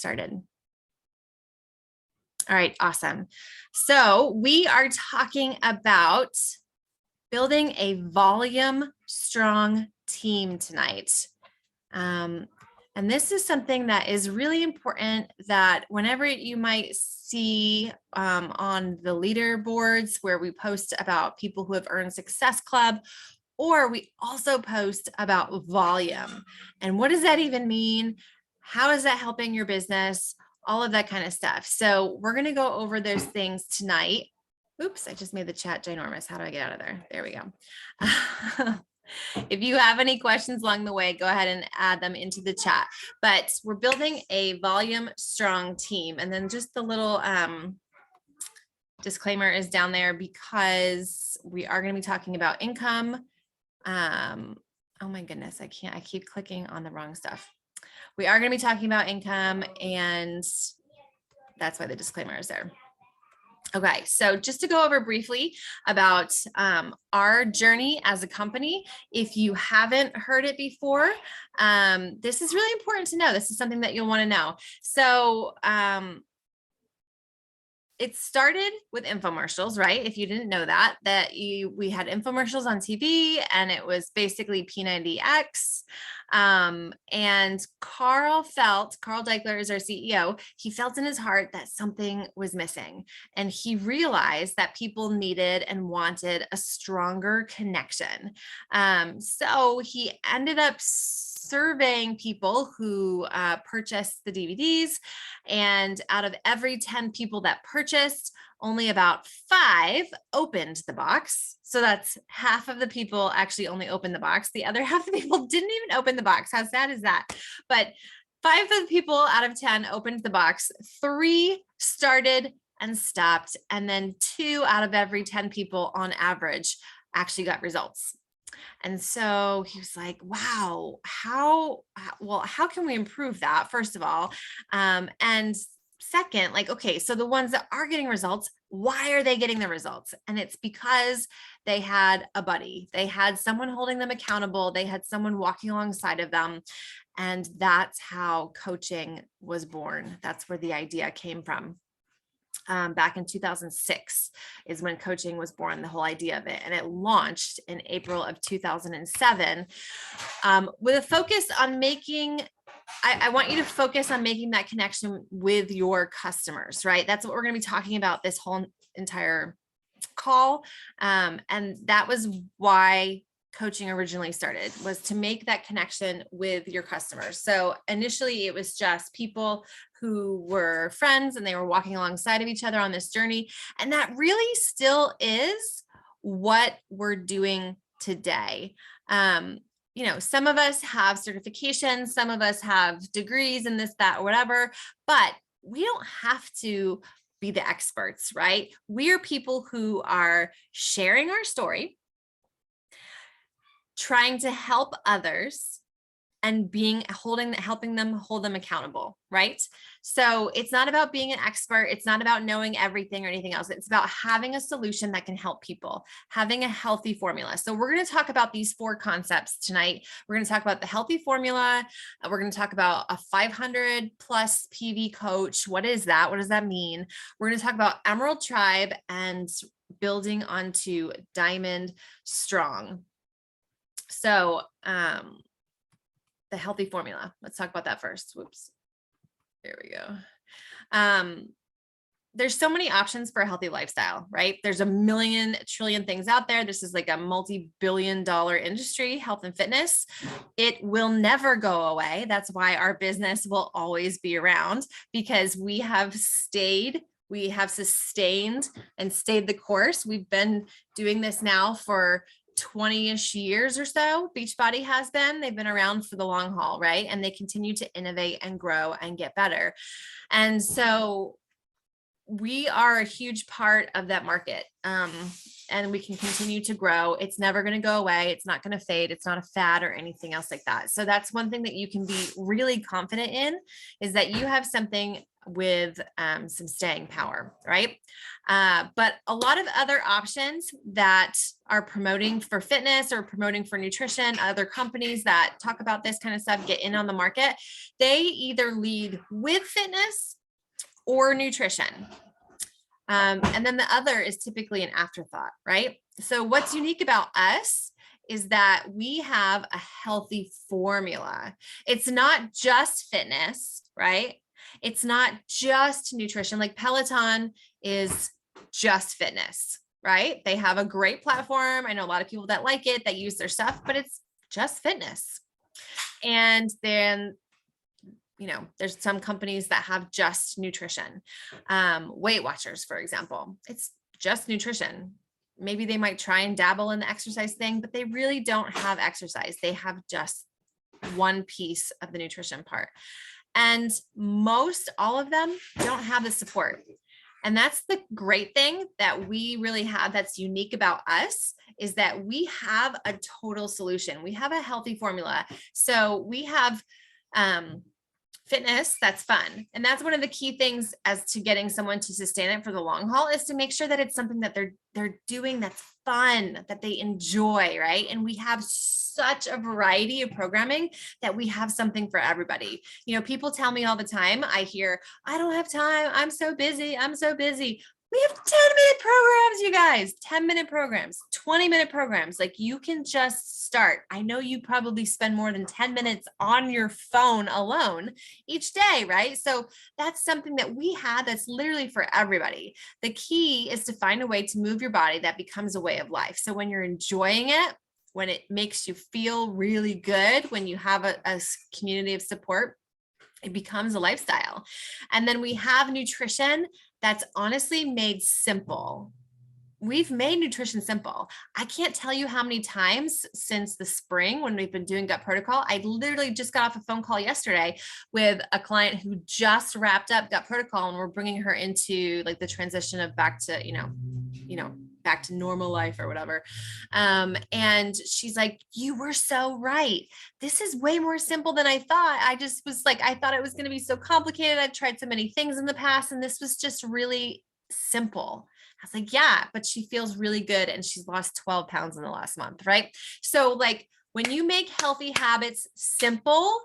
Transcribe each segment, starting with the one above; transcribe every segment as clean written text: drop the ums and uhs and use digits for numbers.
started. All right, awesome. So we are talking about building a volume strong team tonight. And this is something that is really important, that whenever you might see on the leaderboards where we post about people who have earned Success Club, or we also post about volume. And what does that even mean? How is that helping your business? All of that kind of stuff. So we're going to go over those things tonight. Oops, I just made the chat ginormous. How do I get out of there? There we go. If you have any questions along the way, go ahead and add them into the chat. But we're building a volume strong team. And then just the little disclaimer is down there because we are going to be talking about income. Oh my goodness, I keep clicking on the wrong stuff. We are going to be talking about income, and that's why the disclaimer is there. Okay, so just to go over briefly about our journey as a company, if you haven't heard it before, this is really important to know. This is something that you'll want to know. So it started with infomercials, right? If you didn't know that we had infomercials on TV, and it was basically P90X. And Carl Daikeler is our CEO. He felt in his heart that something was missing, and he realized that people needed and wanted a stronger connection. So he ended up surveying people who purchased the DVDs, and out of every 10 people that purchased, only about 5 opened the box. So that's half of the people actually only opened the box. The other half of the people didn't even open the box. How sad is that? But 5 of the people out of 10 opened the box. 3 started and stopped. And then 2 out of every 10 people on average actually got results. And so he was like, wow, how can we improve that, first of all? And second, like, okay, so the ones that are getting results, why are they getting the results? And it's because they had a buddy. They had someone holding them accountable. They had someone walking alongside of them. And that's how coaching was born. That's where the idea came from. Back in 2006 is when coaching was born, the whole idea of it. And it launched in April of 2007 with a focus on making, I want you to focus on making that connection with your customers, right? That's what we're going to be talking about this whole entire call. And that was why coaching originally started, was to make that connection with your customers. So initially it was just people who were friends, and they were walking alongside of each other on this journey. And that really still is what we're doing today. You know, some of us have certifications, some of us have degrees in this, that, or whatever, but we don't have to be the experts, right? We are people who are sharing our story, trying to help others, and helping them hold them accountable, right? So it's not about being an expert. It's not about knowing everything or anything else. It's about having a solution that can help people, having a healthy formula. So we're going to talk about these 4 concepts tonight. We're going to talk about the healthy formula. We're going to talk about a 500 plus PV coach. What is that? What does that mean? We're going to talk about Emerald Tribe and building onto Diamond Strong. So, the healthy formula. Let's talk about that first. Whoops. There we go. There's so many options for a healthy lifestyle, right? There's a million trillion things out there. This is like a multi-billion-dollar industry, health and fitness. It will never go away. That's why our business will always be around, because we have sustained and stayed the course. We've been doing this now for 20-ish years or so. Beachbody has been. They've been around for the long haul, right? And they continue to innovate and grow and get better. And so we are a huge part of that market. and we can continue to grow. It's never going to go away. It's not going to fade. It's not a fad or anything else like that. So that's one thing that you can be really confident in, is that you have something with some staying power, right? But a lot of other options that are promoting for fitness or promoting for nutrition, other companies that talk about this kind of stuff, get in on the market, they either lead with fitness or nutrition. And then the other is typically an afterthought, right? So what's unique about us is that we have a healthy formula. It's not just fitness, right? It's not just nutrition. Like Peloton is just fitness, right? They have a great platform. I know a lot of people that like it, that use their stuff, but it's just fitness. And then, you know, there's some companies that have just nutrition. Weight Watchers, for example, it's just nutrition. Maybe they might try and dabble in the exercise thing, but they really don't have exercise. They have just one piece of the nutrition part. And most all of them don't have the support. And that's the great thing that we really have that's unique about us, is that we have a total solution. We have a healthy formula. So we have fitness that's fun. And that's one of the key things as to getting someone to sustain it for the long haul, is to make sure that it's something that they're doing that's fun, that they enjoy, right? And we have such a variety of programming that we have something for everybody. You know, people tell me all the time, I hear, I don't have time. I'm so busy. I'm so busy. We have 10-minute programs, you guys, 10-minute programs, 20-minute programs. Like, you can just start. I know you probably spend more than 10 minutes on your phone alone each day, right? So that's something that we have that's literally for everybody. The key is to find a way to move your body that becomes a way of life. So when you're enjoying it, when it makes you feel really good, when you have a community of support, it becomes a lifestyle. And then we have nutrition that's honestly made simple. We've made nutrition simple. I can't tell you how many times since the spring when we've been doing Gut Protocol. I literally just got off a phone call yesterday with a client who just wrapped up Gut Protocol, and we're bringing her into like the transition of back to, you know, back to normal life or whatever. And she's like, you were so right. This is way more simple than I thought. I just was like, I thought it was going to be so complicated. I've tried so many things in the past, and this was just really simple. I was like, yeah, but she feels really good. And she's lost 12 pounds in the last month, right? So like, when you make healthy habits simple,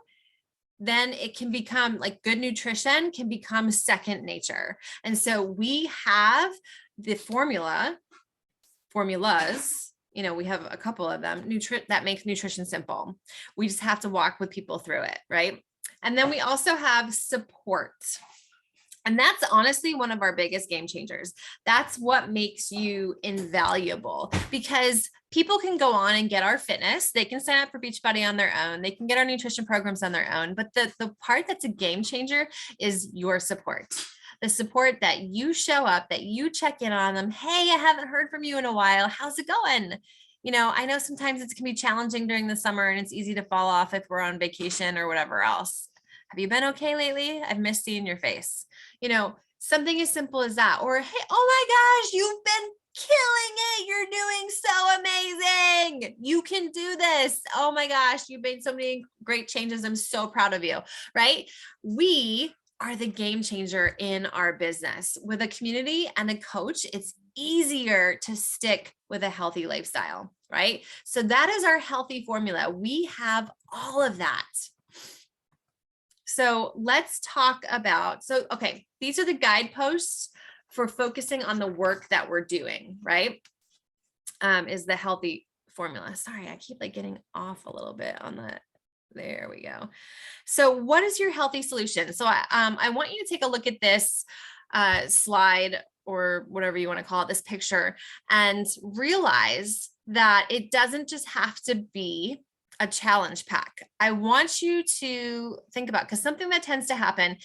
then it can become like good nutrition can become second nature. And so we have the formulas, you know, we have a couple of them that makes nutrition simple. We just have to walk with people through it, right? And then we also have support. And that's honestly one of our biggest game changers. That's what makes you invaluable, because people can go on and get our fitness. They can sign up for Beachbody on their own. They can get our nutrition programs on their own. But the part that's a game changer is your support. The support that you show up, that you check in on them. Hey, I haven't heard from you in a while. How's it going? You know, I know sometimes it can be challenging during the summer, and it's easy to fall off if we're on vacation or whatever else. Have you been okay lately? I've missed seeing your face. You know, something as simple as that. Or, hey, oh my gosh, you've been killing it. You're doing so amazing. You can do this. Oh my gosh, you've made so many great changes. I'm so proud of you, right? We are the game changer in our business. With a community and a coach, it's easier to stick with a healthy lifestyle, right? So that is our healthy formula. We have all of that. So let's talk about, okay, these are the guideposts for focusing on the work that we're doing, right? Is the healthy formula. Sorry, I keep like getting off a little bit on that. There we go. So what is your healthy solution? So I want you to take a look at this slide, or whatever you want to call it, this picture, and realize that it doesn't just have to be a challenge pack. I want you to think about, because something that tends to happen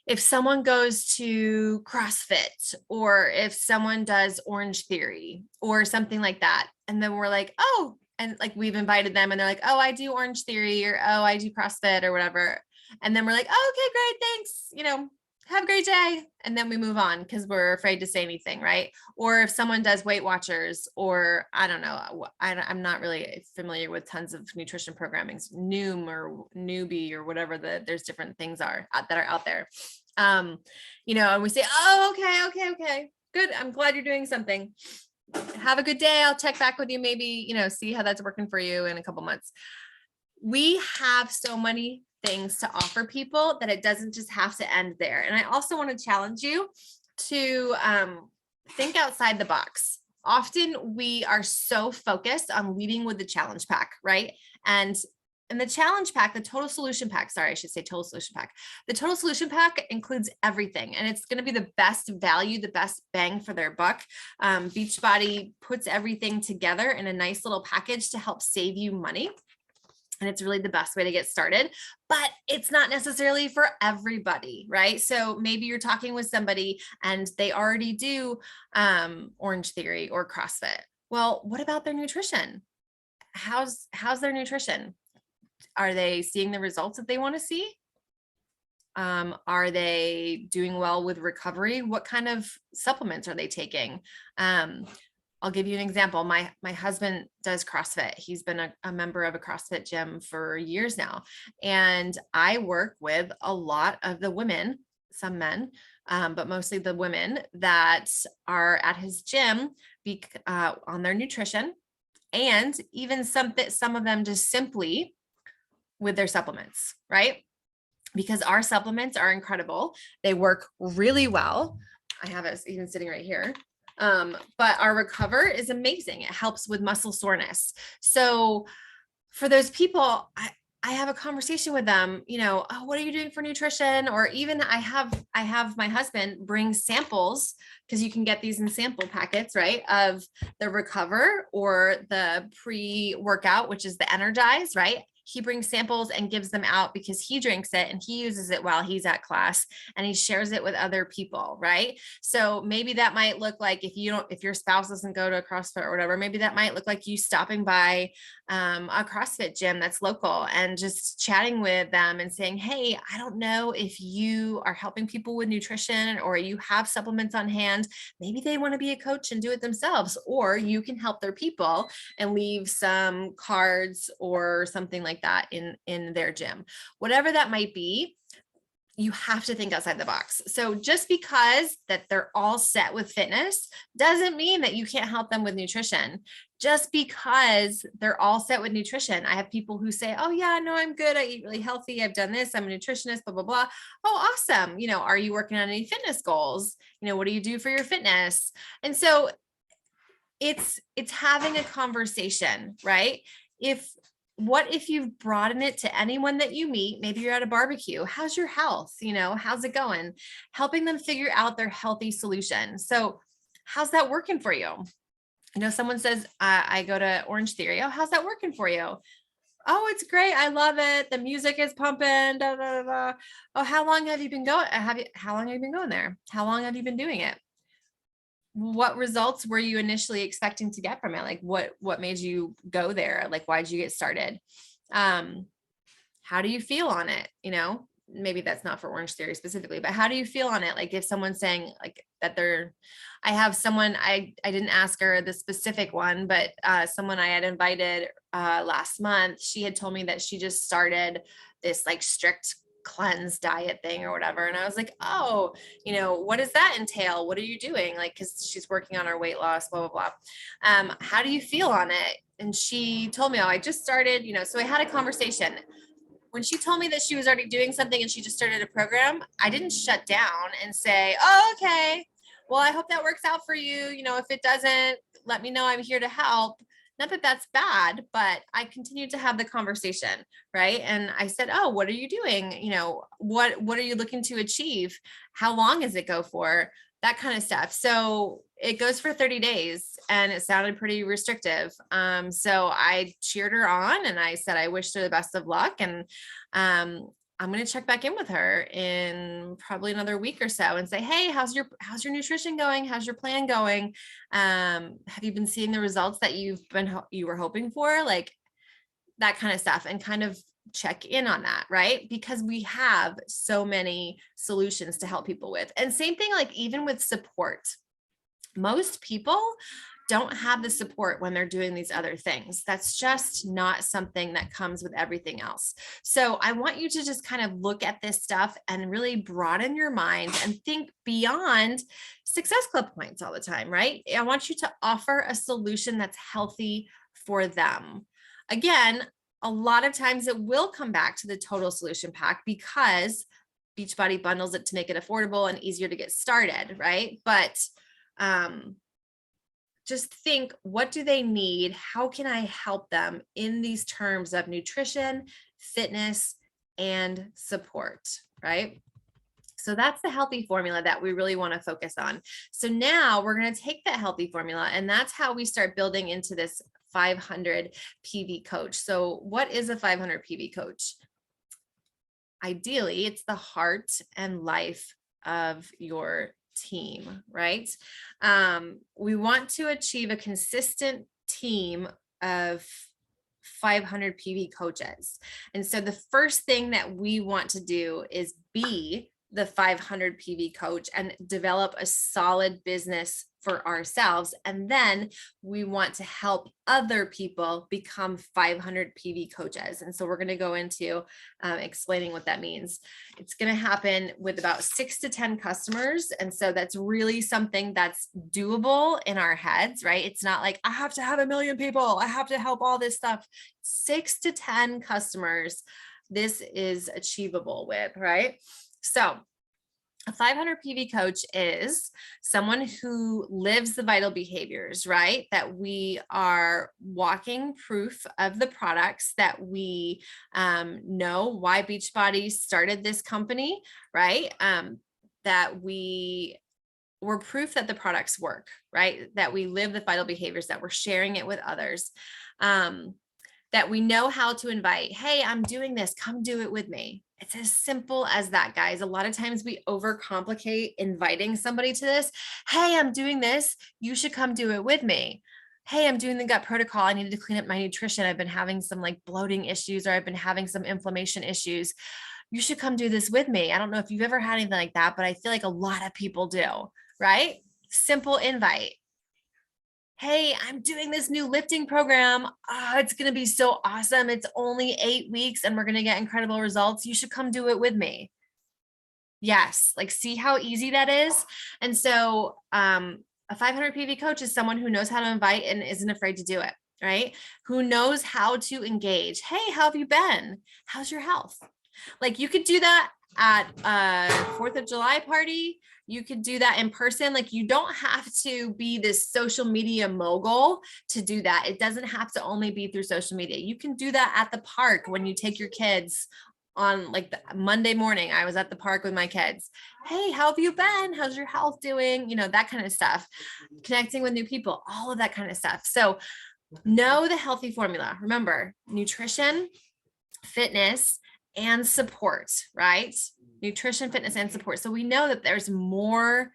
if someone goes to CrossFit, or if someone does Orange Theory or something like that, and then we're like, oh, and like we've invited them and they're like, oh, I do Orange Theory, or oh, I do CrossFit or whatever. And then we're like, oh, okay, great, thanks. You know, have a great day. And then we move on because we're afraid to say anything, right? Or if someone does Weight Watchers, or I don't know, I'm not really familiar with tons of nutrition programmings, Noom or Newbie or whatever there's different things that are out there. And we say, oh, okay, good. I'm glad you're doing something. Have a good day. I'll check back with you, maybe, see how that's working for you in a couple months. We have so many things to offer people that it doesn't just have to end there. And I also want to challenge you to think outside the box. Often we are so focused on leading with the challenge pack, right? And the challenge pack, the total solution pack, sorry, I should say total solution pack. The total solution pack includes everything, and it's going to be the best value, the best bang for their buck. Beachbody puts everything together in a nice little package to help save you money. And it's really the best way to get started, but it's not necessarily for everybody, right? So maybe you're talking with somebody and they already do Orange Theory or CrossFit. Well, what about their nutrition? How's their nutrition? Are they seeing the results that they want to see? Are they doing well with recovery? What kind of supplements are they taking? I'll give you an example. My husband does CrossFit. He's been a member of a CrossFit gym for years now. And I work with a lot of the women, some men, but mostly the women that are at his gym on their nutrition, and even some of them just simply with their supplements, right? Because our supplements are incredible. They work really well. I have it even sitting right here. But our Recover is amazing. It helps with muscle soreness. So for those people, I have a conversation with them, oh, what are you doing for nutrition? Or even I have my husband bring samples, because you can get these in sample packets, right? Of the Recover or the pre-workout, which is the Energize, right? He brings samples and gives them out because he drinks it and he uses it while he's at class, and he shares it with other people, right? So maybe that might look like, if your spouse doesn't go to a CrossFit or whatever, maybe that might look like you stopping by a CrossFit gym that's local and just chatting with them and saying, hey, I don't know if you are helping people with nutrition or you have supplements on hand. Maybe they want to be a coach and do it themselves, or you can help their people and leave some cards or something like that in their gym. Whatever that might be, you have to think outside the box. So just because that they're all set with fitness doesn't mean that you can't help them with nutrition. Just because they're all set with nutrition. I have people who say, oh yeah, no, I'm good. I eat really healthy. I've done this. I'm a nutritionist, blah, blah, blah. Oh, awesome. Are you working on any fitness goals? What do you do for your fitness? And so it's having a conversation, right? What if you've broadened it to anyone that you meet? Maybe you're at a barbecue. How's your health? How's it going? Helping them figure out their healthy solution. So how's that working for you? Someone says, I go to Orange Theory. Oh, how's that working for you? Oh, it's great. I love it. The music is pumping. Da, da, da, da. Oh, how long have you been going? How long have you been going there? How long have you been doing it? What results were you initially expecting to get from it? Like what made you go there? Like, why did you get started? How do you feel on it? Maybe that's not for Orange Theory specifically, but how do you feel on it? Like if someone's saying like that I have someone, I didn't ask her the specific one, but someone I had invited last month, she had told me that she just started this like strict cleanse diet thing or whatever. And I was like, oh, what does that entail? What are you doing? Like, cause she's working on her weight loss, blah, blah, blah. How do you feel on it? And she told me, oh, I just started, so I had a conversation. When she told me that she was already doing something and she just started a program, I didn't shut down and say, oh, okay, well, I hope that works out for you. If it doesn't, let me know. I'm here to help. Not that that's bad, but I continued to have the conversation, right? And I said, oh, what are you doing? What are you looking to achieve? How long does it go for? That kind of stuff. So it goes for 30 days and it sounded pretty restrictive. So I cheered her on and I said, I wish her the best of luck. And I'm going to check back in with her in probably another week or so and say, hey, how's your nutrition going? How's your plan going? Have you been seeing the results that you were hoping for? Like that kind of stuff, and kind of check in on that, right? Because we have so many solutions to help people with. And same thing, like even with support, most people don't have the support when they're doing these other things. That's just not something that comes with everything else. So I want you to just kind of look at this stuff and really broaden your mind and think beyond Success Club points all the time, right? I want you to offer a solution that's healthy for them. Again, a lot of times it will come back to the total solution pack because Beachbody bundles it to make it affordable and easier to get started, right? But just think, what do they need? How can I help them in these terms of nutrition, fitness, and support, right? So that's the healthy formula that we really want to focus on. So now we're going to take that healthy formula, and that's how we start building into this 500 PV coach. So what is a 500 PV coach? Ideally, it's the heart and life of your team, right? We want to achieve a consistent team of 500 PV coaches. And so the first thing that we want to do is be the 500 PV coach and develop a solid business for ourselves. And then we want to help other people become 500 PV coaches. And so we're going to go into explaining what that means. It's going to happen with about 6 to 10 customers. And so that's really something that's doable in our heads, right? It's not like I have to have 1 million people, I have to help all this stuff. 6 to 10 customers, this is achievable with, right? So a 500 PV coach is someone who lives the vital behaviors, right? That we are walking proof of the products, that we know why Beachbody started this company, right? That we're proof that the products work, right? That we live the vital behaviors, that we're sharing it with others. That we know how to invite, hey, I'm doing this, come do it with me. It's as simple as that, guys. A lot of times we overcomplicate inviting somebody to this. Hey, I'm doing this, you should come do it with me. Hey, I'm doing the gut protocol, I needed to clean up my nutrition. I've been having some like bloating issues, or I've been having some inflammation issues. You should come do this with me. I don't know if you've ever had anything like that, but I feel like a lot of people do, right? Simple invite. Hey, I'm doing this new lifting program. Oh, it's going to be so awesome. It's only 8 weeks and we're going to get incredible results. You should come do it with me. Yes. Like, see how easy that is. And so, a 500 PV coach is someone who knows how to invite and isn't afraid to do it, right? Who knows how to engage. Hey, how have you been? How's your health? Like, you could do that at a 4th of July party. You could do that in person. Like, you don't have to be this social media mogul to do that. It doesn't have to only be through social media. You can do that at the park when you take your kids on like the Monday morning. I was at the park with my kids. Hey, how have you been? How's your health doing? You know, that kind of stuff. Connecting with new people, all of that kind of stuff. So know the healthy formula. Remember, nutrition, fitness, and support, right? Nutrition, fitness, and support. So we know that there's more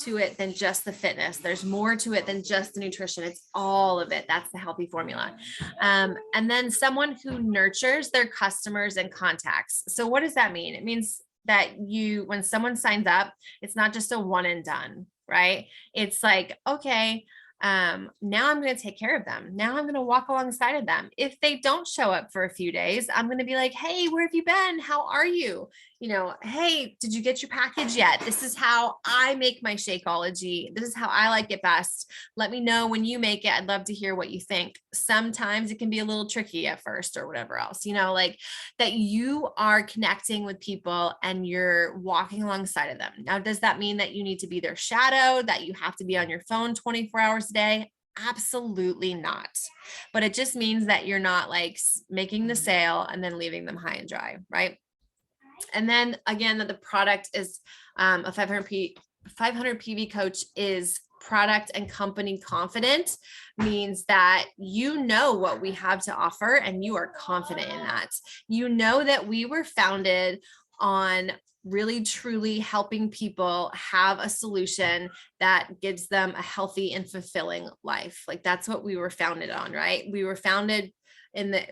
to it than just the fitness. There's more to it than just the nutrition. It's all of it. That's the healthy formula. And then someone who nurtures their customers and contacts. So what does that mean? It means that when someone signs up, it's not just a one and done, right? It's like, okay, now I'm going to take care of them. Now I'm going to walk alongside of them. If they don't show up for a few days, I'm going to be like, hey, where have you been? How are you? You know, hey, did you get your package yet? This is how I make my Shakeology. This is how I like it best. Let me know when you make it. I'd love to hear what you think. Sometimes it can be a little tricky at first or whatever else, you know, like that you are connecting with people and you're walking alongside of them. Now, does that mean that you need to be their shadow, that you have to be on your phone 24 hours a day? Absolutely not. But it just means that you're not like making the sale and then leaving them high and dry, right? And then again, that the product is a 500 PV coach is product and company confident, means that you know what we have to offer and you are confident in that. You know that we were founded on really truly helping people have a solution that gives them a healthy and fulfilling life. Like that's what we were founded on, right? We were founded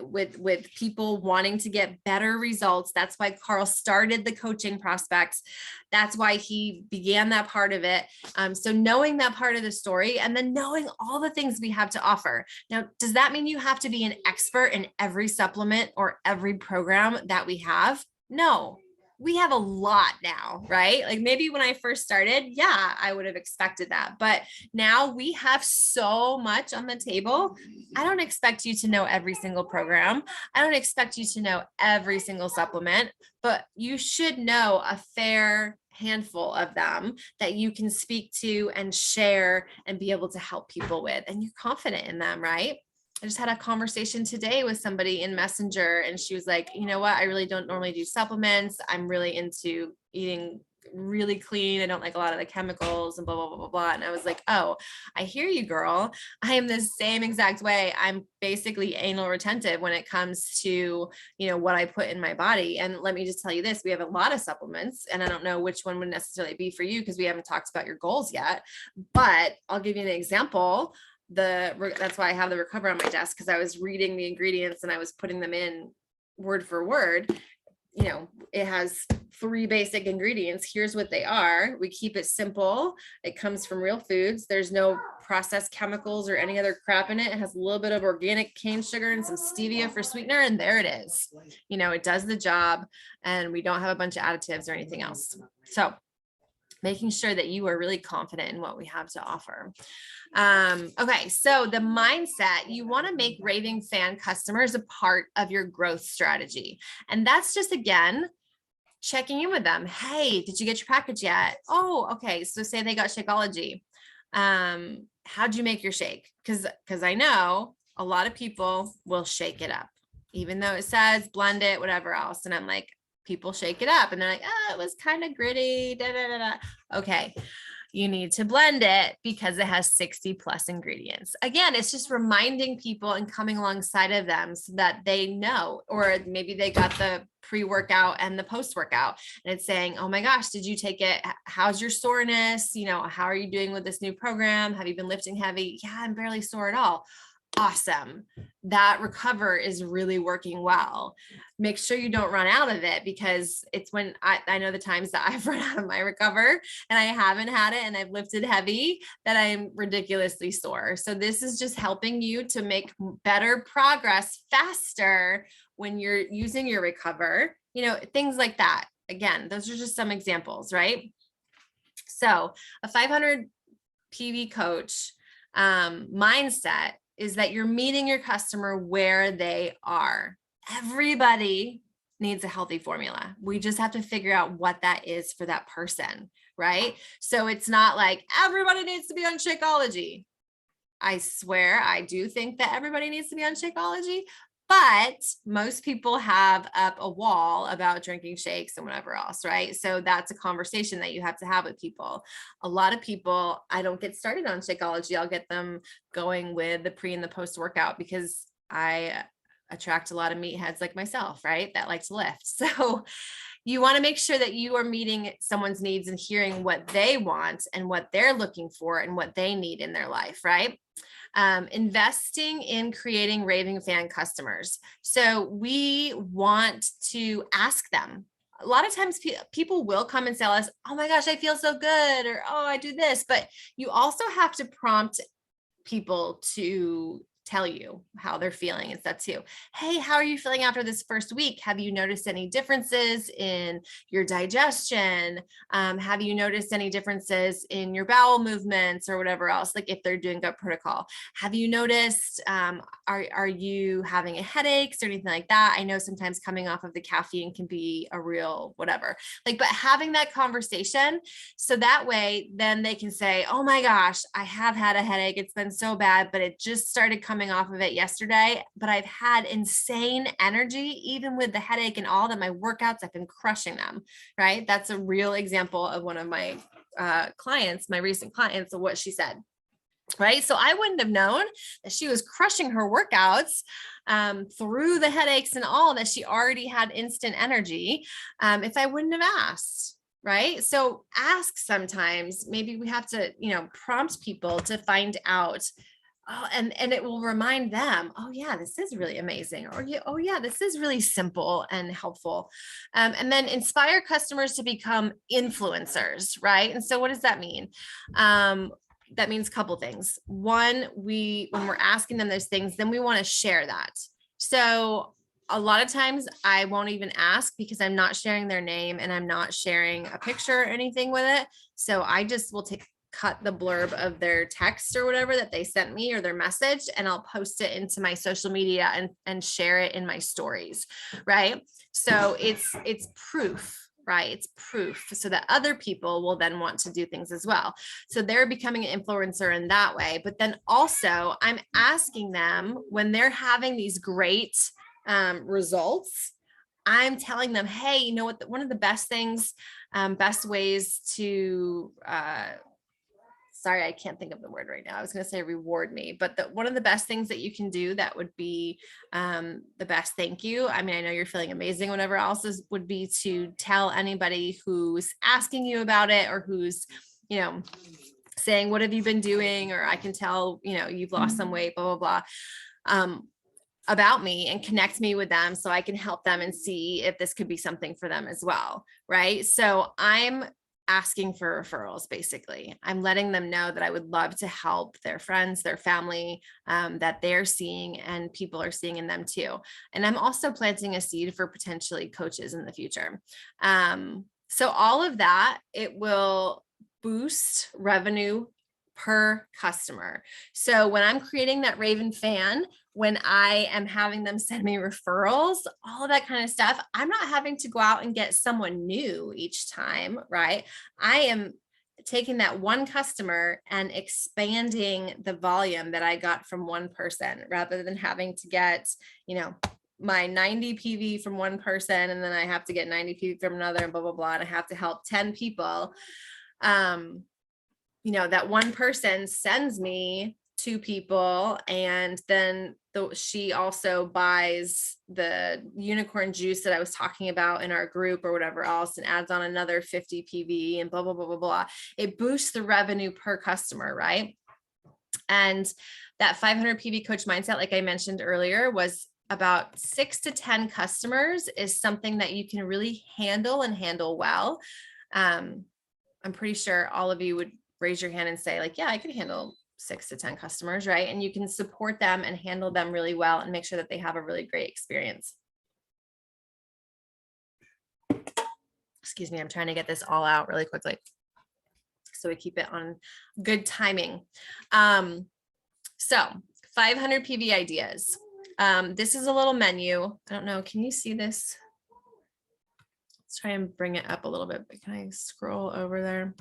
with people wanting to get better results. That's why Carl started the coaching prospects. That's why he began that part of it. So knowing that part of the story and then knowing all the things we have to offer. Now, does that mean you have to be an expert in every supplement or every program that we have? No, we have a lot now, right? Like maybe when I first started, yeah, I would have expected that. But now we have so much on the table. I don't expect you to know every single program. I don't expect you to know every single supplement, but you should know a fair handful of them that you can speak to and share and be able to help people with. And you're confident in them, right? I just had a conversation today with somebody in Messenger, and she was like, you know what? I really don't normally do supplements. I'm really into eating really clean. I don't like a lot of the chemicals and blah, blah, blah, blah, blah. And I was like, oh, I hear you, girl. I am the same exact way. I'm basically anal retentive when it comes to, what I put in my body. And let me just tell you this, we have a lot of supplements, and I don't know which one would necessarily be for you because we haven't talked about your goals yet, but I'll give you an example. That's why I have the Recover on my desk, because I was reading the ingredients and I was putting them in word for word. It has 3 basic ingredients. Here's what they are. We keep it simple. It comes from real foods. There's no processed chemicals or any other crap in it. It has a little bit of organic cane sugar and some stevia for sweetener, and there it is. It does the job, and we don't have a bunch of additives or anything else. So making sure that you are really confident in what we have to offer. Okay, so the mindset, you want to make raving fan customers a part of your growth strategy. And that's just, again, checking in with them. Hey, did you get your package yet? Oh, okay. So say they got Shakeology. How'd you make your shake? Because I know a lot of people will shake it up, even though it says blend it, whatever else. And I'm like, people shake it up and they're like, oh, it was kind of gritty. Da, da, da, da. Okay. You need to blend it because it has 60 plus ingredients. Again, it's just reminding people and coming alongside of them so that they know, or maybe they got the pre-workout and the post-workout and it's saying, oh my gosh, did you take it? How's your soreness? How are you doing with this new program? Have you been lifting heavy? Yeah, I'm barely sore at all. Awesome. That Recover is really working well. Make sure you don't run out of it, because it's when I know the times that I've run out of my Recover and I haven't had it and I've lifted heavy that I'm ridiculously sore. So this is just helping you to make better progress faster when you're using your Recover, things like that. Again, those are just some examples, right? So a 500 PV coach mindset is that you're meeting your customer where they are. Everybody needs a healthy formula. We just have to figure out what that is for that person, right? So it's not like everybody needs to be on Shakeology. I swear, I do think that everybody needs to be on Shakeology, but most people have up a wall about drinking shakes and whatever else, right? So that's a conversation that you have to have with people. A lot of people, I don't get started on Shakeology. I'll get them going with the pre and the post workout because I attract a lot of meatheads like myself, right? That like to lift. So you want to make sure that you are meeting someone's needs and hearing what they want and what they're looking for and what they need in their life, right? Investing in creating raving fan customers. So we want to ask them. A lot of times people will come and tell us, oh my gosh, I feel so good, or, oh, I do this, but you also have to prompt people to tell you how they're feeling. It's that too. Hey, how are you feeling after this first week? Have you noticed any differences in your digestion? Have you noticed any differences in your bowel movements or whatever else? Like if they're doing gut protocol, have you noticed, are you having headaches or anything like that? I know sometimes coming off of the caffeine can be a real whatever, but having that conversation. So that way, then they can say, oh my gosh, I have had a headache. It's been so bad, but it just started coming off of it yesterday, but I've had insane energy, even with the headache and all that. My workouts, I've been crushing them, right? That's a real example of one of my clients, my recent clients, of what she said. right? So I wouldn't have known that she was crushing her workouts through the headaches and all, that she already had instant energy if I wouldn't have asked. Right. So ask sometimes. Maybe we have to, prompt people to find out. Oh, and it will remind them, oh yeah, this is really amazing. Or yeah, oh yeah, this is really simple and helpful. And then inspire customers to become influencers, right? And so what does that mean? That means a couple things. One, when we're asking them those things, then we want to share that. So a lot of times I won't even ask because I'm not sharing their name and I'm not sharing a picture or anything with it. So I just will cut the blurb of their text or whatever that they sent me or their message, and I'll post it into my social media and share it in my stories. Right. So it's proof. Right. It's proof so that other people will then want to do things as well. So they're becoming an influencer in that way. But then also I'm asking them when they're having these great results, I'm telling them, hey, you know what, one of the best things, best ways to, sorry, I can't think of the word right now. I was going to say reward me, but one of the best things that you can do that would be the best thank you. I mean, I know you're feeling amazing, whatever else would be to tell anybody who's asking you about it or who's, saying, what have you been doing? Or I can tell, you've lost some weight, blah, blah, blah. About me and connect me with them so I can help them and see if this could be something for them as well. Right. So I'm asking for referrals. Basically, I'm letting them know that I would love to help their friends, their family, that they're seeing and people are seeing in them too. And I'm also planting a seed for potentially coaches in the future. So all of that, it will boost revenue per customer. So when I'm creating that Raven fan, when I am having them send me referrals, all of that kind of stuff, I'm not having to go out and get someone new each time, right? I am taking that one customer and expanding the volume that I got from one person rather than having to get, my 90 PV from one person and then I have to get 90 PV from another and blah, blah, blah. And I have to help 10 people. That one person sends me 2 people and then she also buys the unicorn juice that I was talking about in our group or whatever else and adds on another 50 PV and blah, blah, blah, blah, blah. It boosts the revenue per customer, right? And that 500 PV coach mindset, like I mentioned earlier, was about 6 to 10 customers is something that you can really handle and handle well. I'm pretty sure all of you would raise your hand and say like, yeah, I could handle 6 to 10 customers, right? And you can support them and handle them really well and make sure that they have a really great experience. Excuse me, I'm trying to get this all out really quickly so we keep it on good timing. So 500 PV ideas. This is a little menu. I don't know, can you see this? Let's try and bring it up a little bit. Can I scroll over there?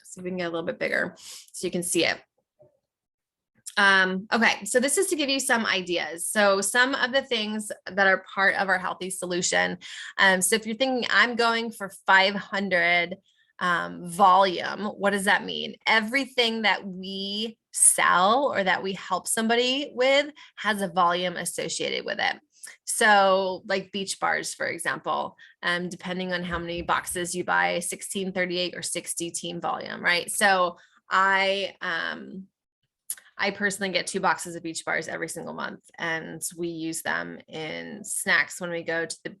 See if we can get a little bit bigger so you can see it. Okay, so this is to give you some ideas. So some of the things that are part of our healthy solution. So if you're thinking I'm going for 500 volume, what does that mean? Everything that we sell or that we help somebody with has a volume associated with it. So like beach bars, for example, depending on how many boxes you buy, 16, 38 or 60 team volume, right? So I personally get 2 boxes of beach bars every single month and we use them in snacks when we go to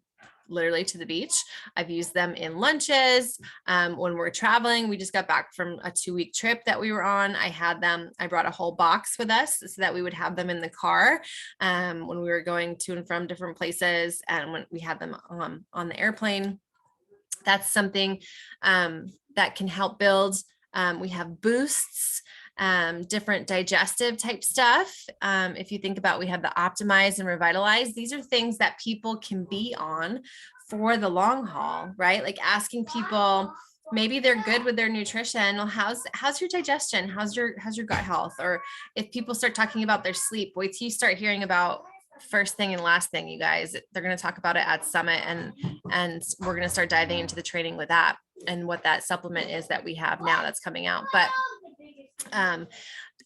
literally to the beach. I've used them in lunches. When we're traveling, we just got back from a 2-week trip that we were on. I brought a whole box with us so that we would have them in the car when we were going to and from different places. And when we had them on the airplane, that's something that can help build. We have boosts, different digestive type stuff. If you think about, we have the optimize and revitalize. These are things that people can be on for the long haul, right? Like asking people, maybe they're good with their nutrition. Well, how's your digestion? How's your gut health? Or if people start talking about their sleep, wait till you start hearing about first thing and last thing, you guys. They're going to talk about it at Summit, and we're going to start diving into the training with that and what that supplement is that we have now that's coming out. But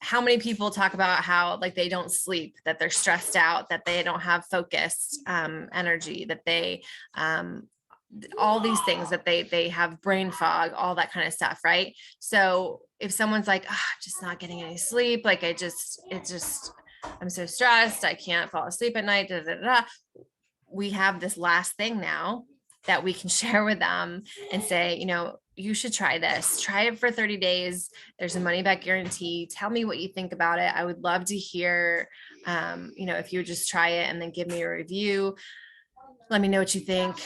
how many people talk about how like they don't sleep, that they're stressed out, that they don't have focused energy, that they all these things, that they have brain fog, all that kind of stuff, right? So if someone's like, oh, I'm just not getting any sleep, like I'm so stressed, I can't fall asleep at night, da, da, da, da. We have this last thing now that we can share with them and say, you know, you should try this, try it for 30 days. There's a money back guarantee. Tell me what you think about it. I would love to hear, you know, if you would just try it and then give me a review, let me know what you think.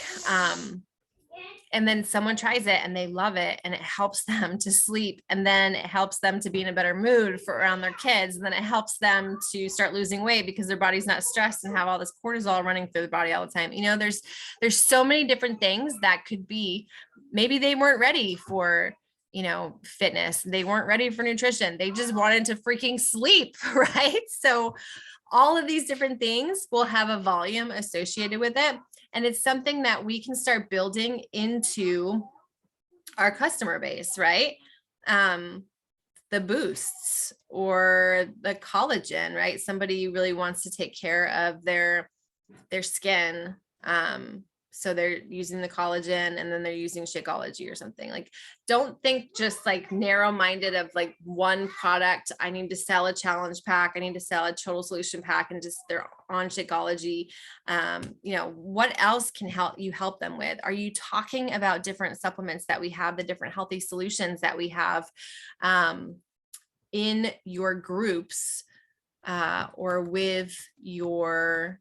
And then someone tries it and they love it and it helps them to sleep. And then it helps them to be in a better mood for around their kids. And then it helps them to start losing weight because their body's not stressed and have all this cortisol running through the body all the time. You know, there's so many different things that could be, maybe they weren't ready for, you know, fitness. They weren't ready for nutrition. They just wanted to freaking sleep, right? So all of these different things will have a volume associated with it. And it's something that we can start building into our customer base, right? The boosts or the collagen, right? Somebody really wants to take care of their skin. So they're using the collagen and then they're using Shakeology or something. Like, don't think just like narrow-minded of like one product. I need to sell a challenge pack. I need to sell a total solution pack and just they're on Shakeology. You know, what else can help them with? Are you talking about different supplements that we have, the different healthy solutions that we have in your groups or with your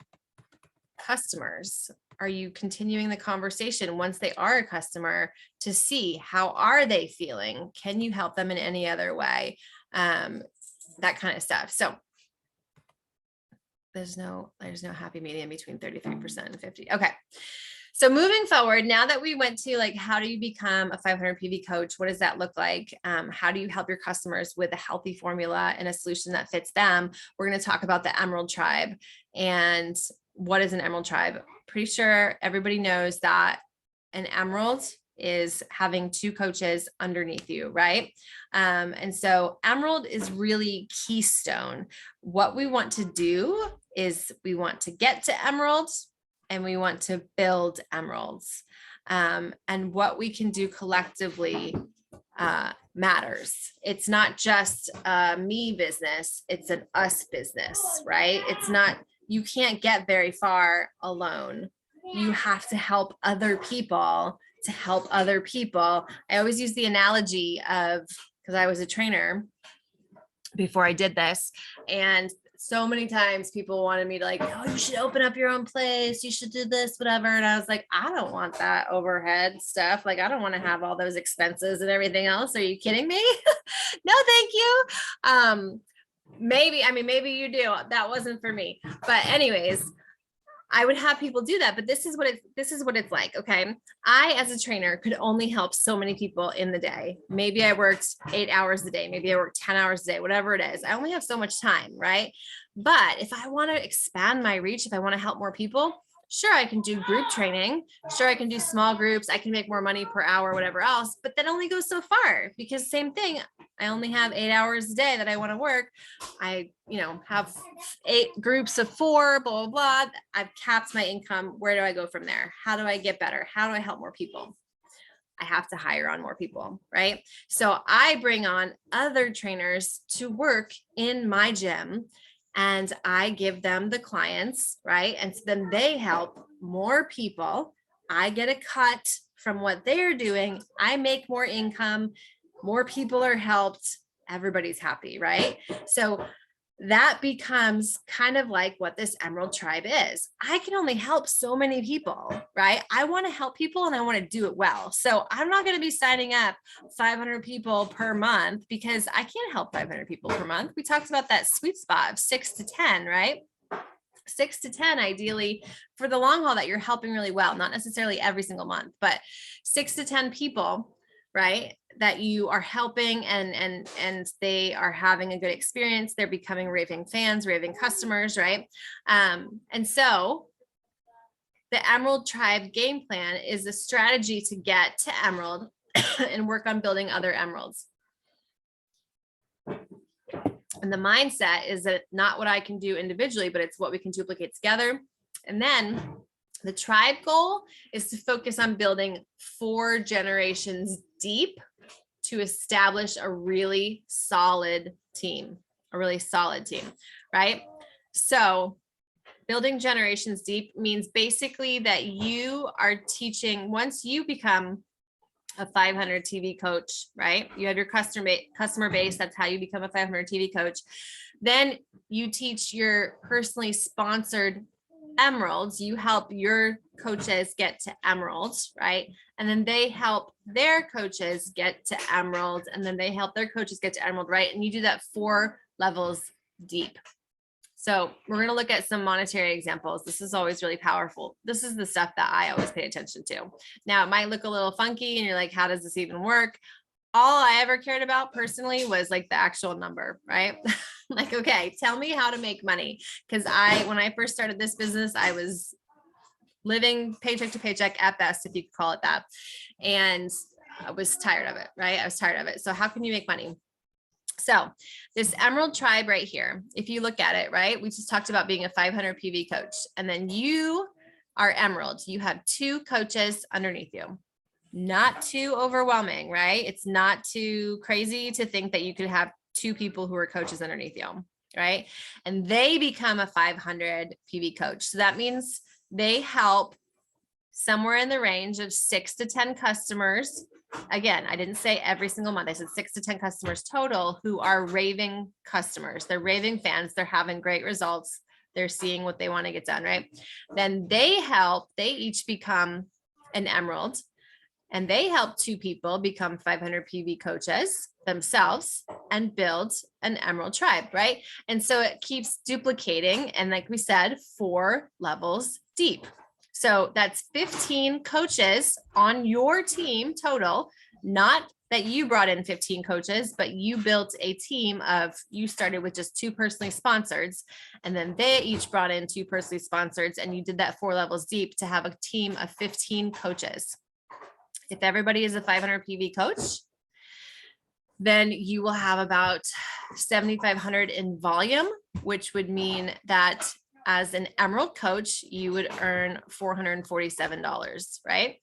customers? Are you continuing the conversation once they are a customer to see how are they feeling? Can you help them in any other way? That kind of stuff. So there's no happy medium between 33% and 50. Okay. So moving forward, now that we went to like, how do you become a 500 PV coach? What does that look like? How do you help your customers with a healthy formula and a solution that fits them? We're going to talk about the Emerald Tribe. And what is an Emerald Tribe? Pretty sure everybody knows that an Emerald is having 2 coaches underneath you, right? And so Emerald is really keystone. What we want to do is we want to get to Emerald and we want to build emeralds. And what we can do collectively matters. It's not just a me business, it's an us business, right? It's not, you can't get very far alone. You have to help other people to help other people. I always use the analogy of, because I was a trainer before I did this, and so many times people wanted me to like, oh, you should open up your own place, you should do this, whatever. And I was like, I don't want that overhead stuff. Like, I don't want to have all those expenses and everything else. Are you kidding me? No, thank you. Maybe you do. That wasn't for me. But anyways, I would have people do that, but this is what it's like. Okay. I, as a trainer, could only help so many people in the day. Maybe I worked 8 hours a day. Maybe I worked 10 hours a day, whatever it is. I only have so much time. Right. But if I want to expand my reach, if I want to help more people, sure, I can do group training. Sure, I can do small groups. I can make more money per hour, whatever else, but that only goes so far, because same thing. I only have 8 hours a day that I want to work. I, have 8 groups of 4, blah, blah, blah. I've capped my income. Where do I go from there? How do I get better? How do I help more people? I have to hire on more people, right? So I bring on other trainers to work in my gym, and I give them the clients, right? And so then they help more people. I get a cut from what they're doing. I make more income. More people are helped. Everybody's happy, right? So that becomes kind of like what this Emerald Tribe is. I can only help so many people, right? I want to help people and I want to do it well. So I'm not going to be signing up 500 people per month because I can't help 500 people per month. We talked about that sweet spot of 6 to 10, right? 6 to 10 ideally for the long haul that you're helping really well, not necessarily every single month, but 6 to 10 people, right, that you are helping and they are having a good experience. They're becoming raving fans, raving customers, right? And so the Emerald Tribe game plan is a strategy to get to Emerald and work on building other emeralds. And the mindset is that not what I can do individually, but it's what we can duplicate together. And then the tribe goal is to focus on building 4 generations deep to establish a really solid team, right? So building generations deep means basically that you are teaching, once you become a 500 TV coach, right? You have your customer base. That's how you become a 500 TV coach. Then you teach your personally sponsored emeralds. You help your coaches get to emeralds, right? And then they help their coaches get to emeralds, and then they help their coaches get to emerald, right? And you do that 4 levels deep. So we're going to look at some monetary examples. This is always really powerful. This is the stuff that I always pay attention to. Now, it might look a little funky and you're like, how does this even work? All I ever cared about personally was like the actual number, right? Like, okay, tell me how to make money. Because when I first started this business, I was living paycheck to paycheck at best, if you could call it that. And I was tired of it, right? I was tired of it. So how can you make money? So this Emerald Tribe right here, if you look at it, right, we just talked about being a 500 PV coach, and then you are Emerald. You have 2 coaches underneath you. Not too overwhelming, right? It's not too crazy to think that you could have 2 people who are coaches underneath you, right? And they become a 500 PV coach. So that means they help somewhere in the range of 6 to 10 customers. Again, I didn't say every single month. I said 6 to 10 customers total who are raving customers. They're raving fans. They're having great results. They're seeing what they want to get done, right? Then they each become an emerald, and they help 2 people become 500 PV coaches themselves and build an emerald tribe, right? And so it keeps duplicating. And like we said, 4 levels deep. So that's 15 coaches on your team total, not that you brought in 15 coaches, but you built a team of, you started with just 2 personally sponsored, and then they each brought in 2 personally sponsored, and you did that 4 levels deep to have a team of 15 coaches. If everybody is a 500 PV coach, then you will have about 7,500 in volume, which would mean that as an emerald coach, you would earn $447, right?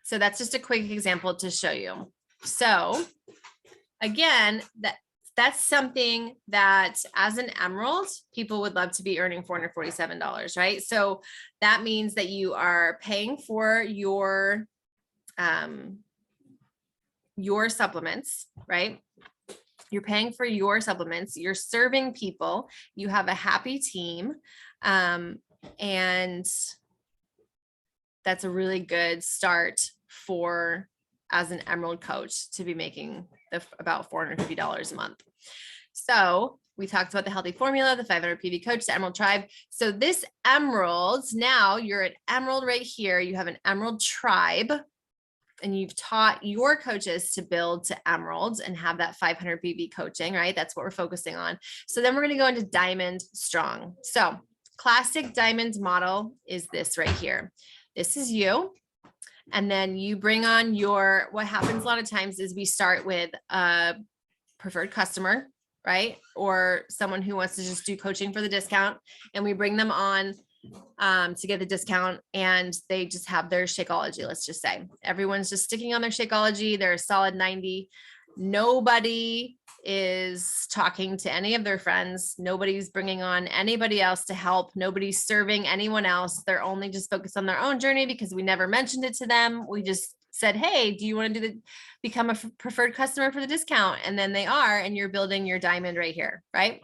So that's just a quick example to show you. So again, that's something that as an emerald, people would love to be earning $447, right? So that means that you are paying for your supplements, right? You're paying for your supplements, you're serving people, you have a happy team. And that's a really good start for, as an emerald coach, to be making about $450 a month. So we talked about the healthy formula, the 500 PV coach, the emerald tribe. So this emerald, now you're an emerald right here. You have an emerald tribe, and you've taught your coaches to build to emeralds and have that 500 PV coaching, right? That's what we're focusing on. So then we're going to go into diamond strong. So classic diamond model is this right here. This is you. And then you bring on what happens a lot of times is we start with a preferred customer, right? Or someone who wants to just do coaching for the discount, and we bring them on to get the discount, and they just have their Shakeology. Let's just say everyone's just sticking on their Shakeology. They're a solid 90. Nobody is talking to any of their friends. Nobody's bringing on anybody else to help. Nobody's serving anyone else. They're only just focused on their own journey because we never mentioned it to them. We just said, hey, do you want to become a preferred customer for the discount? And then they are, and you're building your diamond right here, right?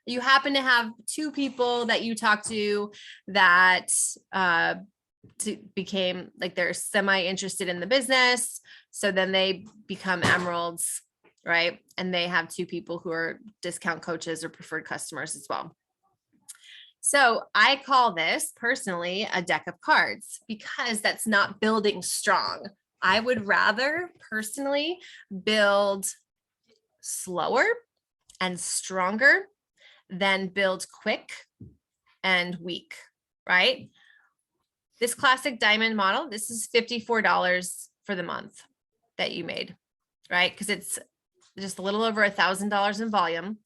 You happen to have 2 people that you talk to that became like, they're semi-interested in the business. So then they become emeralds, right? And they have 2 people who are discount coaches or preferred customers as well. So I call this personally a deck of cards, because that's not building strong. I would rather personally build slower and stronger than build quick and weak, right? This classic diamond model, this is $54 for the month that you made, right? Because just a little over $1,000 in volume.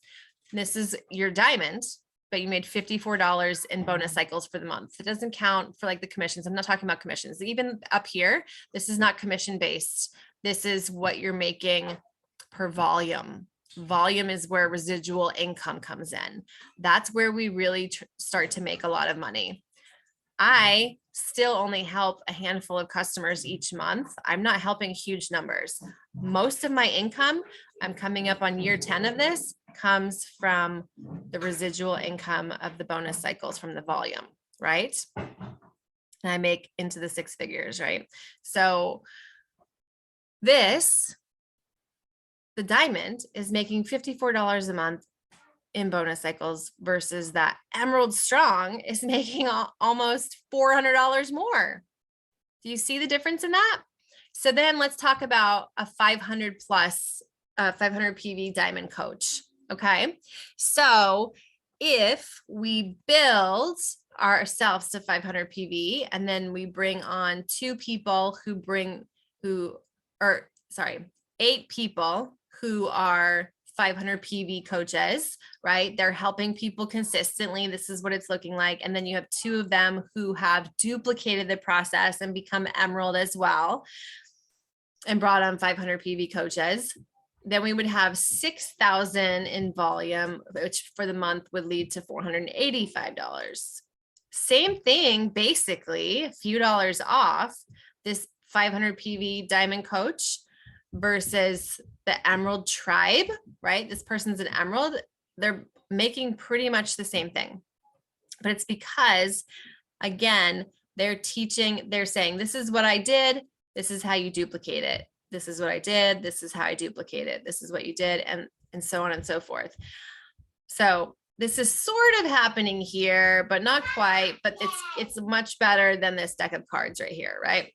This is your diamond, but you made $54 in bonus cycles for the month. It doesn't count for like the commissions. I'm not talking about commissions. Even up here, this is not commission based. This is what you're making per volume. Volume is where residual income comes in. That's where we really start to make a lot of money. I still only help a handful of customers each month. I'm not helping huge numbers. Most of my income, I'm coming up on year 10 of this, comes from the residual income of the bonus cycles from the volume, right? And I make into the 6 figures, right? So this, the diamond is making $54 a month in bonus cycles versus that Emerald Strong is making almost $400 more. Do you see the difference in that? So then let's talk about a 500 plus 500 PV diamond coach. Okay. So if we build ourselves to 500 PV and then we bring on 8 people who are 500 PV coaches, right? They're helping people consistently. This is what it's looking like. And then you have 2 of them who have duplicated the process and become Emerald as well and brought on 500 PV coaches. Then we would have 6,000 in volume, which for the month would lead to $485. Same thing, basically, a few dollars off this 500 PV diamond coach versus the Emerald Tribe, right? This person's an Emerald. They're making pretty much the same thing, but it's because, again, they're saying, this is what I did. This is how you duplicate it. This is what I did. This is how I duplicate it. This is what you did, and so on and so forth. So this is sort of happening here, but not quite, but it's much better than this deck of cards right here, right?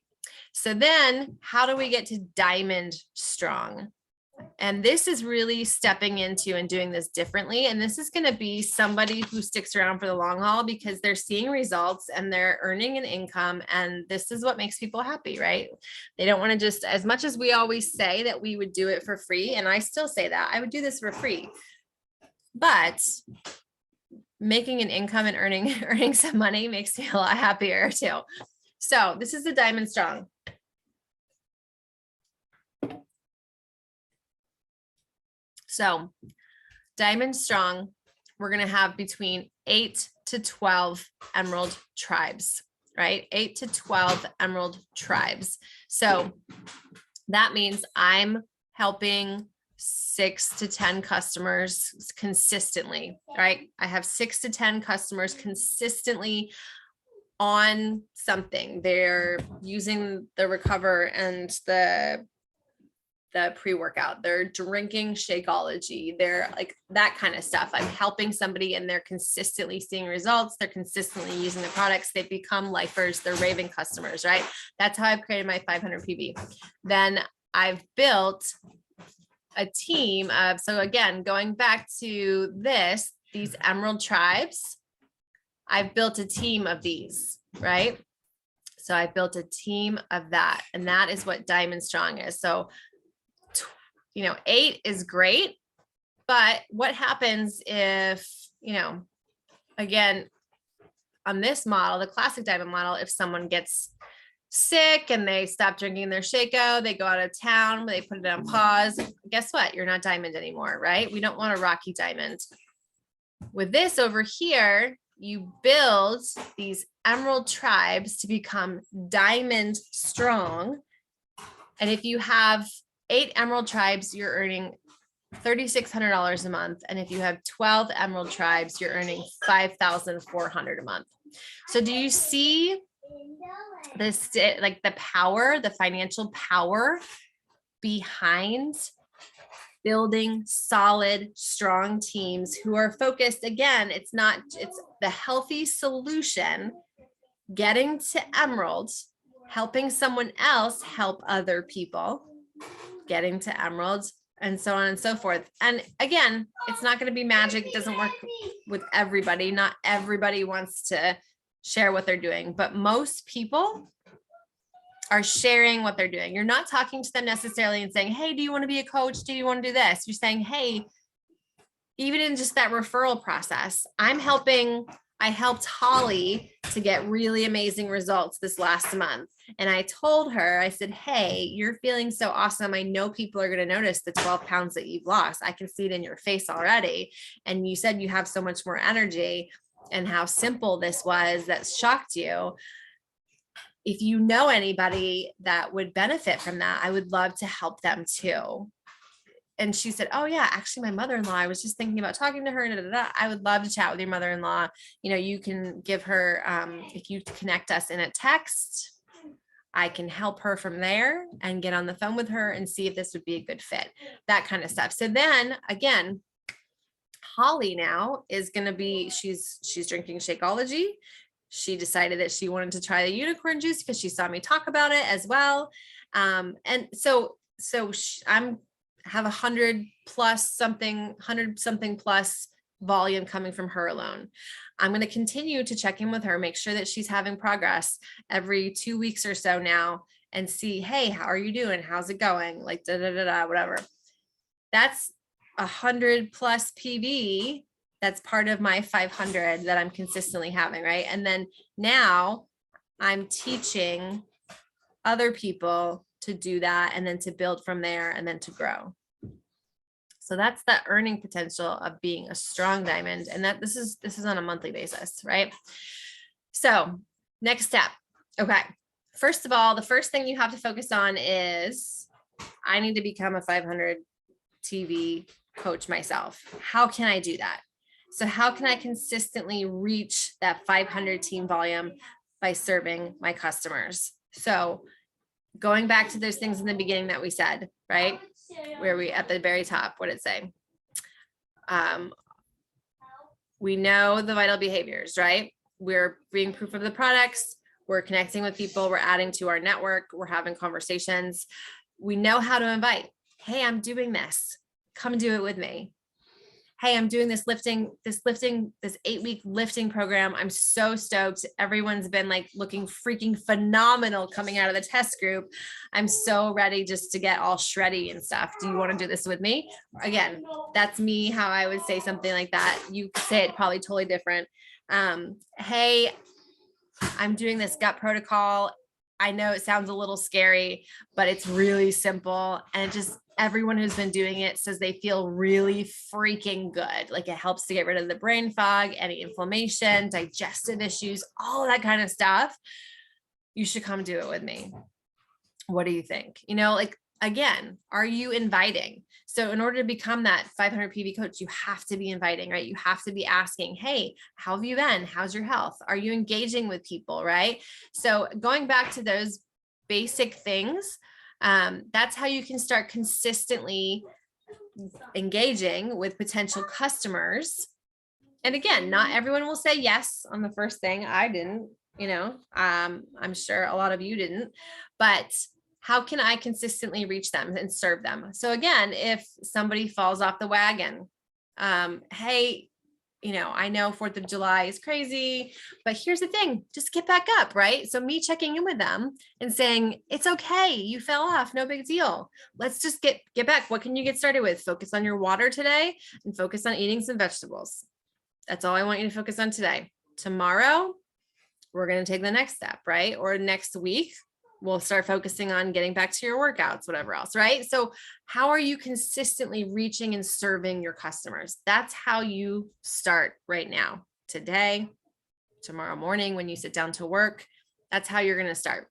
So then how do we get to Diamond Strong? And this is really stepping into and doing this differently. And this is going to be somebody who sticks around for the long haul because they're seeing results and they're earning an income. And this is what makes people happy, right? They don't want to just, as much as we always say that we would do it for free. And I still say that I would do this for free, but making an income and earning some money makes me a lot happier too. So this is the Diamond Strong. So Diamond Strong, we're going to have between 8 to 12 Emerald tribes, right? 8 to 12 Emerald tribes. So that means I'm helping 6 to 10 customers consistently, right? I have 6 to 10 customers consistently on something. They're using the Recover and the pre-workout, they're drinking Shakeology, they're like that kind of stuff. I'm helping somebody and they're consistently seeing results. They're consistently using the products. They become lifers. They're raving customers, right? That's how I've created my 500 PV. Then I've built a team of, so again, going back to these Emerald tribes, I've built a team of these, right? So I built a team of that, and that is what Diamond Strong is. So 8 is great, but what happens if, again, on this model, the classic diamond model, if someone gets sick and they stop drinking their Shako, they go out of town, they put it on pause, guess what? You're not diamond anymore, right? We don't want a rocky diamond. With this over here, you build these Emerald tribes to become Diamond Strong. And if you have 8 Emerald tribes, you're earning $3,600 a month. And if you have 12 Emerald tribes, you're earning $5,400 a month. So do you see this, like the power, the financial power behind building solid, strong teams who are focused? Again, it's the healthy solution, getting to Emerald, helping someone else help other people, getting to Emerald, and so on and so forth. And again, it's not going to be magic. It doesn't work with everybody. Not everybody wants to share what they're doing, but most people are sharing what they're doing. You're not talking to them necessarily and saying, hey, do you want to be a coach? Do you want to do this? You're saying, hey, even in just that referral process, I helped Holly to get really amazing results this last month. And I told her, I said, hey, you're feeling so awesome. I know people are going to notice the 12 pounds that you've lost. I can see it in your face already. And you said you have so much more energy, and how simple this was that shocked you. If you know anybody that would benefit from that, I would love to help them too. And she said, oh yeah, actually my mother-in-law, I was just thinking about talking to her. I would love to chat with your mother-in-law. You know, you can give her, if you connect us in a text, I can help her from there and get on the phone with her and see if this would be a good fit, that kind of stuff. So then again, Holly now is going to be, she's drinking Shakeology. She decided that she wanted to try the unicorn juice because she saw me talk about it as well. And so I'm have 100 something plus volume coming from her alone. I'm going to continue to check in with her, make sure that she's having progress every 2 weeks or so now, and see, hey, how are you doing? How's it going? Like, whatever. That's 100 plus PV. That's part of my 500 that I'm consistently having, right? And then now I'm teaching other people to do that, and then to build from there, and then to grow. So that's the earning potential of being a strong diamond. And that this is on a monthly basis, right? So next step. Okay. First of all, the first thing you have to focus on is, I need to become a 500 TV coach myself. How can I do that? So how can I consistently reach that 500 team volume by serving my customers? So going back to those things in the beginning that we said, right? Where we at the very top, what did it say? We know the vital behaviors, right? We're being proof of the products. We're connecting with people. We're adding to our network. We're having conversations. We know how to invite. Hey, I'm doing this. Come do it with me. Hey, I'm doing this 8-week lifting program. I'm so stoked. Everyone's been like looking freaking phenomenal coming out of the test group. I'm so ready just to get all shreddy and stuff. Do you want to do this with me? Again, that's me, how I would say something like that. You could say it probably totally different. Hey, I'm doing this gut protocol. I know it sounds a little scary, but it's really simple. And everyone who's been doing it says they feel really freaking good. Like, it helps to get rid of the brain fog, any inflammation, digestive issues, all that kind of stuff. You should come do it with me. What do you think? You know, like, again, are you inviting? So in order to become that 500 PV coach, you have to be inviting, right? You have to be asking, hey, how have you been? How's your health? Are you engaging with people, right? So going back to those basic things, that's how you can start consistently engaging with potential customers. And again, not everyone will say yes on the first thing. I didn't, I'm sure a lot of you didn't, but how can I consistently reach them and serve them? So again, if somebody falls off the wagon, hey, I know 4th of July is crazy, but here's the thing, just get back up, right? So me checking in with them and saying, it's okay, you fell off, no big deal. Let's just get back. What can you get started with? Focus on your water today and focus on eating some vegetables. That's all I want you to focus on today. Tomorrow, we're going to take the next step, right? Or next week, we'll start focusing on getting back to your workouts, whatever else, right? So how are you consistently reaching and serving your customers? That's how you start right now, today, tomorrow morning, when you sit down to work. That's how you're going to start.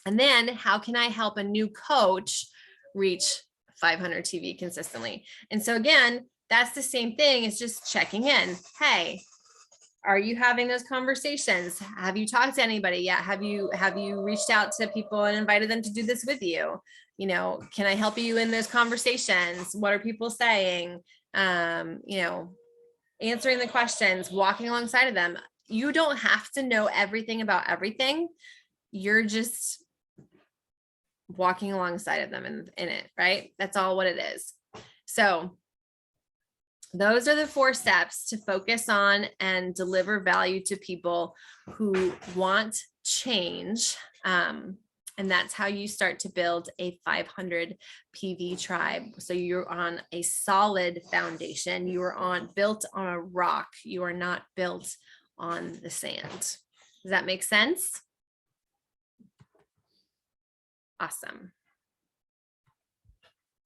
And then how can I help a new coach reach 500 TV consistently? And so again, that's the same thing as just checking in. Hey, are you having those conversations? Have you talked to anybody yet? Have you reached out to people and invited them to do this with you? Can I help you in those conversations? What are people saying? Answering the questions, walking alongside of them. You don't have to know everything about everything. You're just walking alongside of them in it, right? That's all what it is. So those are the 4 steps to focus on and deliver value to people who want change. And that's how you start to build a 500 PV tribe. So you're on a solid foundation. You are built on a rock. You are not built on the sand. Does that make sense? Awesome.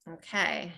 Okay.